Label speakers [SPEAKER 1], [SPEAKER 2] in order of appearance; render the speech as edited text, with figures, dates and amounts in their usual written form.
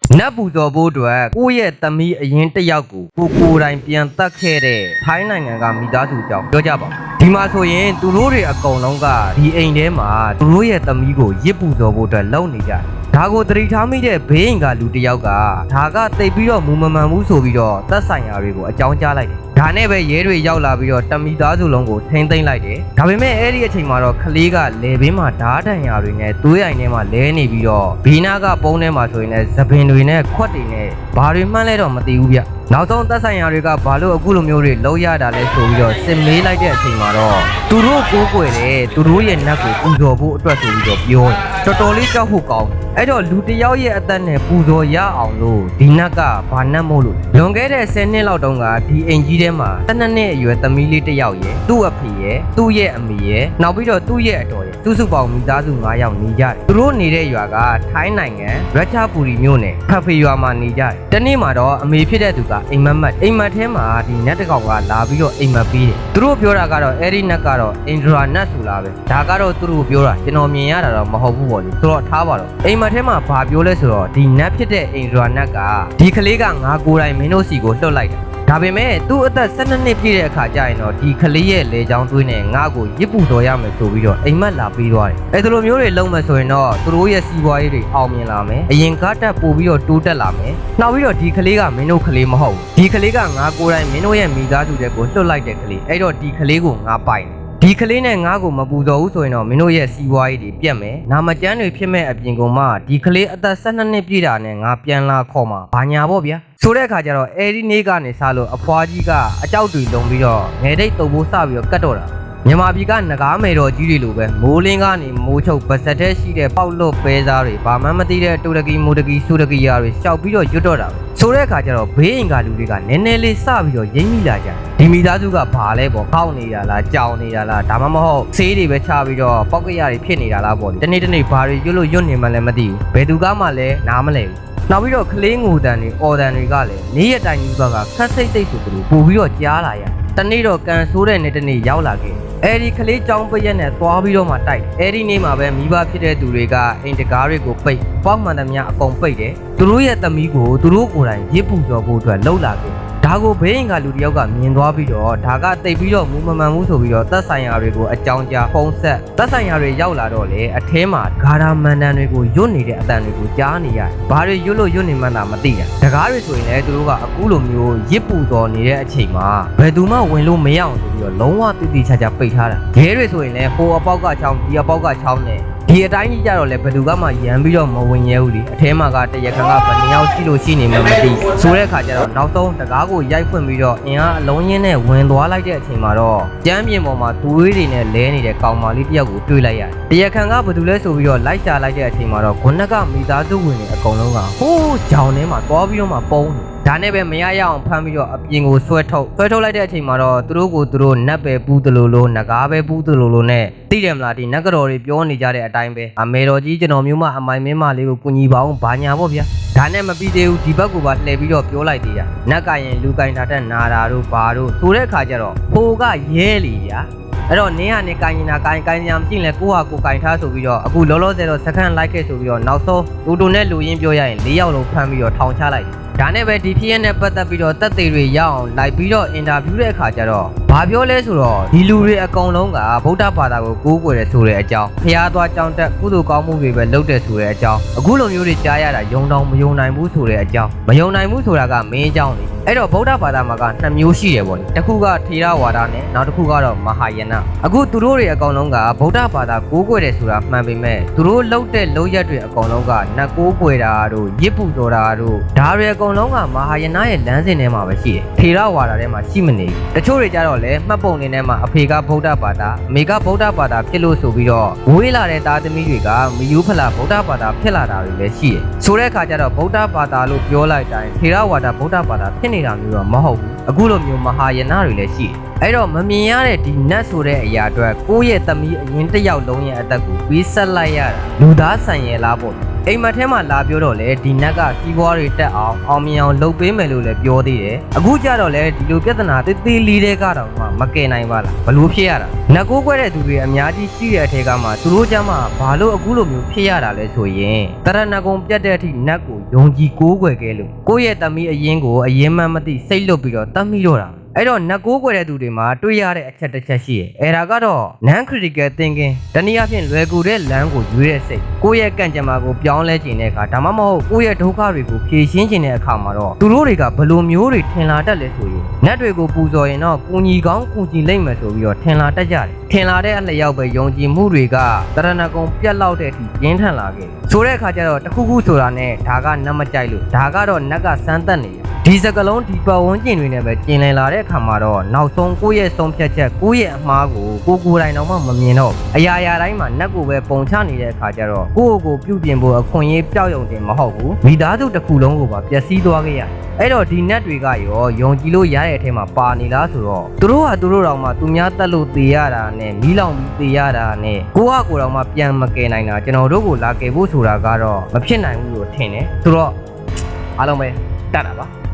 [SPEAKER 1] နတ်ပူဇော်ဖို့အတွက်ကိုယ့်ရဲ့သမီးအရင်တစ်ယောက်ကိုကိုယ်တိုင်ပြန်တတ်ခဲ့တဲ့ထိုင်းနိုင်ငံကမိသားစုကြောင့်ပြောကြပါဒီမှာဆိုရင်သူတို့တွေအကုန်လုံးကဒီအိမ်ထဲမှာသူတို့ရဲ့သမီးကိုရစ်ပူဇော်ဖို့အတွက်လုပ်နေကြတယ်ဒါကိုတတိထားမိတဲ့ဘေးအိမ်ကလူတစ်ယောက်ကဒါကတိတ်ပြီးတော့မူမမှန်ဘူးဆိုပြီးတော့သက်ဆိုင်ရာတွေကိုအကြောင်းကြားလိုက်တယ်ဒါနဲ့ပဲရဲတွေရောက်လာပြီးတော့တမိသားစုလုံးကိုထိန်းသိမ်းလိုက်တယ်ဒါပေမဲ့အဲ့ဒီအချိန်မှာတော့ကလေးကလေဘင်းမှာဓာတ်တန်ရာတွေနဲ့သွေးအိမ်ထဲမှာလဲနေပြီးတော့ဘေးနာကပုံးထဲမှာဆိုရင်လည်းသပင်တွေနဲ့ခွက်တွေနဲ့ဘာတွေမှန်းလဲတော့မသိဘူးဗျနောက်ဆုံးသက်ဆိုင်ရာတွေကဘာလို့အခုလိုမျိုးတွေလုံးရတာလဲဆိုပြီးတော့စစ်မေးလိုက်တဲ့အချိန်မှာတော့သူတို့ကိုးကွယ်တယ်သူတို့ရဲ့နတ်ကိုပူဇော်ဖို့အတွက်ဆိုပြီးတော့ပြောတယ်တော်တော်လေးကြောက်ဖို့ကောင်းအဲ့တော့လူတစ်ယောက်ရဲ့အသက်နဲ့ပူဇော်ရအောင်လို့ဒီနတ်ကဘာနတ်မို့လို့လွန်ခဲ့တဲ့10နှစ်လောက်တုန်းကဒီအိမ်ကြီးထဲမှာ12နှစ်အရွယ်သမီးလေးတစ်ယောက်ရဲ့သူ့အဖေရဲ့သူ့ရဲ့အမေရဲ့နောက်ပြီးတော့သူ့ရဲ့အတော်ရဲ့စုစုပေါင်းမိသားစု9ယောက်နေကြတယ်သူတို့နေတဲ့ရွာကထိုင်းနိုင်ငံရချပူရီမြို့နယ်ဖဖေရွာမှာနေကြတယ်တနေ့မှာတော့အမေဖြစ်တဲ့သူကအိမ်မက်ထဲမှာဒီနတ်တကောင်ကလာပြီးတော့အိမ်မက်ပြီးတယ်သူတို့ပြောတာကတော့အဲ့ဒီနတ်ကတော့အင်ဒရာနတ်ဆိုလားပဲဒါကတော့သူတို့ပြောတာကျွန်တော်မြင်ရတာတော့မဟုတ်ဘူးပေါ့လေဆိုတော့ထားပါတော့အိမ်မက်ထဲမှာဘာပြောလဲဆိုတော့ဒီနတ်ဖြစ်တဲ့အင်ဒရာနတ်ကဒီကလေးကငါကိုယ်တိုင်မင်းတို့စီကိုလှုပ်လိုက်တာဒါပေမဲ့သူ့အသက်12နှစ်ပြည့်တဲ့အခါကျရင်တော့ဒီကလေးရဲ့လေချောင်းသွေးနဲ့ငါ့ကိုရစ်ပူတော်ရမယ်ဆိုပြီးတော့အိမ်မက်လာပြီးသွားတယ်အဲ့လိုမျိုးတွေလုံးမယ်ဆိုရင်တော့သူတို့ရဲ့စီးပွားရေးတွေအောင်မြင်လာမယ်အရင်ကတက်ပို့ပြီးတော့တိုးတက်လာမယ်နောက်ပြီးတော့ဒီကလေးကမင်းတို့ကလေးမဟုတ်ဘူးဒီကလေးကငါကိုယ်တိုင်မင်းတို့ရဲ့မိသားစုတွေကိုလှုပ်လိုက်တဲ့ကလေးအဲ့တော့ဒီကလေးကိုငါပိုင်ဒီကလေးနဲ့ငါ့ကိုမပူဇော်ဘူးဆိုရင်တော့မင်းတို့ရဲ့စီးပွားရေးတွေပြတ်မယ်နာမကျန်းတွေဖြစ်မဲ့အပြင်ကမှဒီကလေးအသက်12နှစ်ပြည့်တာနဲ့ငါပြန်လာခေါ်မှာဘာညာပေါ့ဗျာဆိုတဲ့အခါကျတော့အဲဒီနေ့ကနေစလို့အဖွားကြီးကအကြောက်တွေလုံပြီးတော့ငယ်တိတ်တုပ်ဖို့စပြီးတော့ကတ်တော့တာမြန်မာပြည်ကငကားမယ်တော်ကြီးတွေလိုပဲမိုးလင်းကနေမိုးချုပ်ပါစက်ထဲရှိတဲ့ပေါက်လွတ်ပဲစားတွေဘာမှမသိတဲ့တူရကီမိုတကီဆူတကီယာတွေရှောက်ပြီးတော့ရွတ်တော့တာဆိုတဲ့အခါကျတော့ဘေးအိမ်ကလူတွေကနည်းနည်းလေးစပြီးတော့ရိမ့်မိလာကြဒီမိသားစုကဘာလဲပေါ့ခောက်နေတာလားကြောင်နေတာလားဒါမှမဟုတ်ဆေးတွေပဲချပြီးတော့ပေါက်ကရတွေဖြစ်နေတာလားပေါ့ဒီနေ့ဘာတွေရွတ်လို့ရွတ်နေမှလည်းမသိဘူးဘယ်သူကမှလည်းနားမလဲဘူးနောက်ပြီးတော့ကလေးငိုတန်တွေအော်တန်တွေကလည်းနေ့ရက်တိုင်းကြီးဘက်ကခက်စိတ်စိတ်ဆိုသူတို့ပို့ပြီးတော့ကြားလာရတနေ့တော့ကန်ဆိုးတဲ့နေ့တနေ့ရောက်လာခဲ့အဲ့ဒီကလေးចောင်းပရက်နဲ့သွားပြီးတော့မှတိုက်အဲ့ဒီနေ့မှာပဲမိဘဖြစ်တဲ့သူတွေကအိမ်တကားတွေကိုပိတ်ပေါက်မှန်သမျှအကုန်ပိတ်တယ်သူတို့ရဲ့သမီးကိုသူတို့ကိုယ်တိုင်ရစ်ပူဇော်ဖို့အတွက်လှုပ်လာခဲ့ဒါကိုဘေးရင်ကလူတယောက်ကမြင်သွားပြီးတော့ဒါကတိတ်ပြီးတော့မူမမှန်ဘူးဆိုပြီးတော့သက်ဆိုင်ရာတွေကိုအကြောင်းကြားဖုံးဆက်သက်ဆိုင်ရာတွေရောက်လာတော့လေအထဲမှာဂါရာမန်တန်တွေကိုရွတ်နေတဲ့အတန်တွေကိုကြားနေရတယ်။ဘာတွေရွတ်လို့ရွတ်နေမှန်းသာမသိတာ။တကားတွေဆိုရင်လည်းသူတို့ကအခုလိုမျိုးရစ်ပူစော်နေတဲ့အချိန်မှာဘယ်သူမှဝင်လို့မရအောင်ဆိုပြီးတော့လုံးဝတိတိကျကျပိတ်ထားတာ။ရဲတွေဆိုရင်လည်းဟိုအပေါက်ကချောင်းဒီအပေါက်ကချောင်းနဲ့ဒီအတိုင်းကြီးကြတော့လေဘယ်သူကမှရမ်းပြီးတော့မဝင်ရဲဘူးလေအထဲမှာကတရခန်ကဘယ်နှယောက်ရှိလို့ရှိနေမှမသိဆိုတဲ့အခါကျတော့နောက်ဆုံးတကားကိုရိုက်ဖွင့်ပြီးတော့အင်အားအလုံးရင်းနဲ့ဝင်သွားလိုက်တဲ့အချိန်မှာတော့ကျမ်းပြင်ပေါ်မှာသွေးတွေနဲ့လဲနေတဲ့ကောင်မလေးတယောက်ကိုတွေ့လိုက်ရတယ်တရခန်ကဘယ်သူလဲဆိုပြီးတော့လိုက်ရှာလိုက်တဲ့အချိန်မှာတော့ခုနကမိသားစုဝင်တွေအကုန်လုံးကဟိုးကြောင်ထဲမှာသွားပြီးတော့မှပုံးနေဒါနဲ့ပဲမရရအောင်ဖမ်းပြီးတော့အပြင်ကိုဆွဲထုတ်လိုက်တဲ့အချိန်မှာတော့သူတို့ကိုသူတို့နတ်ပဲပူးတလို့လို့နဂါးပဲပူးတလို့လို့နဲ့သိတယ်မလားဒီနတ်ကတော်တွေပြောနေကြတဲ့အတိုင်းပဲအမေတော်ကြီးကျွန်တော်မျိုးမအမိုင်မင်းမလေးကိုကူညီပါအောင်ဘာညာပေါ့ဗျာဒါနဲ့မပြီးသေးဘူးဒီဘက်ကိုပါလှည့်ပြီးတော့ပြောလိုက်သေးတာနတ်ကရင်လူကင်ထားတဲ့နာတာတို့ဘာတို့ဆိုတဲ့အခါကျတော့ဟိုကရဲလီဗျာအဲ့တော့နင်းကနေကိုင်ရင်ကိုင်ညာမရှိလဲကိုဟာကိုကင်ထားဆိုပြီးတော့အခုလောလောဆယ်တော့စကန်လိုက်ခဲ့ဆိုပြီးတော့နောက်ဆုံးလူတူနဲ့လူရင်းပြောရရင်၄ယောက်လုံးဖမ်းပြီးတော့ထောင်ချလိုက်ဒါနဲ့ပဲဒီဖြစ်ရနဲ့ပတ်သက်ပြီးတော့တက်သေးတွေရအောင်လိုက်ပြီးတော့အင်တာဗျူးတဲ့အခါကျတော့ဘာပြောလဲဆိုတော့ဒီလူတွေအကုန်လုံးကဗုဒ္ဓဘာသာကိုကိုးကွယ်တယ်ဆိုတဲ့အကြောင်းဖျားသွားကြောင်းတက်ကုသိုလ်ကောင်းမှုတွေပဲလုပ်တယ်ဆိုတဲ့အကြောင်းအခုလိုမျိုးတွေကြားရတာယုံတောင်မယုံနိုင်ဘူးဆိုတဲ့အကြောင်းမယုံနိုင်ဘူးဆိုတာကမင်းအကြောင်းလေအဲ့တော့ဗုဒ္ဓဘာသာမှာက2မျိုးရှိတယ်ပေါ့လေတစ်ခုကထေရဝါဒနဲ့နောက်တစ်ခုကတော့မဟာယနအခုသူတို့တွေအကောင်လုံးကဗုဒ္ဓဘာသာကိုးကွယ်တယ်ဆိုတာမှန်ပေမဲ့သူတို့လုပ်တဲ့လုပ်ရက်တွေအကောင်လုံးကနတ်ကိုးကွယ်တာတို့ရစ်ပူဇော်တာတို့ဒါတွေအကောင်လုံးကမဟာယနရဲ့လမ်းစဉ်ထဲမှာပဲရှိတယ်ထေရဝါဒထဲမှာရှိမနေတချို့တွေကြတော့လေမှတ်ပုံနေထဲမှာအဖေကဗုဒ္ဓဘာသာအမေကဗုဒ္ဓဘာသာဖြစ်လို့ဆိုပြီးတော့ဝေးလာတဲ့သားသမီးတွေကမယူဖလာဗုဒ္ဓဘာသာဖြစ်လာတာတွေလည်းရှိတယ်ဆိုတဲ့အခါကျတော့ဗုဒ္ဓဘာသာလို့ပြောလိုက်တိုင်းထေရဝါဒဗုဒ္ဓဘာသာဖြစ်နေတာမျိုးတော့မဟုတ်ဘူးအခုလိုမျိုးမဟာယနတွေလည်းရှိတယ်အဲ့တော့မမြင်ရတဲ့ဒီနတ်ဆိုတဲ့အရာအတွက်ကိုယ့်ရဲ့သမီးအရင်တစ်ယောက်လုံးရဲ့အသက်ကိုပေးဆက်လိုက်ရတာလူသားဆန်ရယ်လားပေါ့ အိမ်မက်ထဲမှာလာပြောတော့လေဒီနက်ကစီးပွားတွေတက်အောင်မြင်အောင်လုပ်ပေးမယ်လို့လည်းပြောသေးတယ်အခုကြတော့လေဒီလိုပြဿနာသေးသေးလေးတဲ့ကတော့မကယ်နိုင်ပါလားဘလို့ဖြစ်ရတာနက်ကိုကွဲတဲ့သူတွေအများကြီးရှိတဲ့အထက်ကမှသူတို့ကြမှာဘာလို့အခုလိုမျိုးဖြစ်ရတာလဲဆိုရင်တရဏဂုံပြတ်တဲ့အထိနက်ကိုယုံကြည်ကိုးကွယ်ခဲ့လို့ကိုယ့်ရဲ့သမီးအရင်ကိုအရင်မှမသိစိတ်လွတ်ပြီးတော့တတ်မိတော့တာအဲ့တော့နက်ကိုးကွယ်တဲ့သူတွေမှာတွေ့ရတဲ့အချက်တစ်ချက်ရှိတယ်အဲ့ဒါကတော့ non critical thinking တနည်းအားဖြင့်လွယ်ကူတဲ့လမ်းကိုရွေးတဲ့စိတ်ကိုယ့်ရဲ့ကံကြမ္မာကိုပြောင်းလဲခြင်းတဲ့အခါဒါမှမဟုတ်ကိုယ့်ရဲ့ဒုက္ခတွေကိုဖြေရှင်းခြင်းတဲ့အခါမှာတော့သူတို့တွေကဘယ်လိုမျိုးတွေထင်လာတတ်လဲဆိုရင်နက်တွေကိုပူဇော်ရင်တော့ကုညီကောင်းကုညီလိမ့်မယ်ဆိုပြီးတော့ထင်လာတတ်ကြတယ်ထင်လာတဲ့အလျောက်ပဲယုံကြည်မှုတွေကတရဏဂုံပြတ်လောက်တဲ့အထိပြင်းထန်လာခဲ့ဆိုတဲ့အခါကျတော့တခုခုဆိုတာနဲ့ဒါကနတ်မကြိုက်လို့ဒါကတော့နက်ကစမ်းသပ်နေတာဒီစကလုံးဒီပတ်ဝန်းကျင်တွေနဲ့ပဲကျင်လည်လာတဲ့အခါမှာတော့နောက်ဆုံးကိုယ့်ရဲ့ဆုံးဖြတ်ချက်ကိုယ့်ရဲ့အမှားကိုကိုယ်တိုင်တော့မှမမြင်တော့အရာရာတိုင်းမှာနက်ကိုပဲပုံချနေတဲ့အခါကျတော့ကိုယ့်ကိုပြုပြင်ဖို့အခွင့်အရေးပျောက်ယုံတယ်မဟုတ်ဘူးမိသားစုတစ်ခုလုံးကိုပါပျက်စီးသွားခဲ့ရတယ်အဲ့တော့ဒီနက်တွေကရောယုံကြည်လို့ရတဲ့အထဲမှာပါနေလားဆိုတော့သူတို့တော့မှသူများတက်လို့သေရတာနဲ့မီးလောင်ပြီးသေရတာနဲ့ကိုတော့မှပြန်မကယ်နိုင်တာကျွန်တော်တို့ကိုလာကယ်ဖို့ဆိုတာကတော့မဖြစ်နိုင်ဘူးလို့ထင်တယ်ဆိုတော့အားလုံးပဲတတ်တာပါ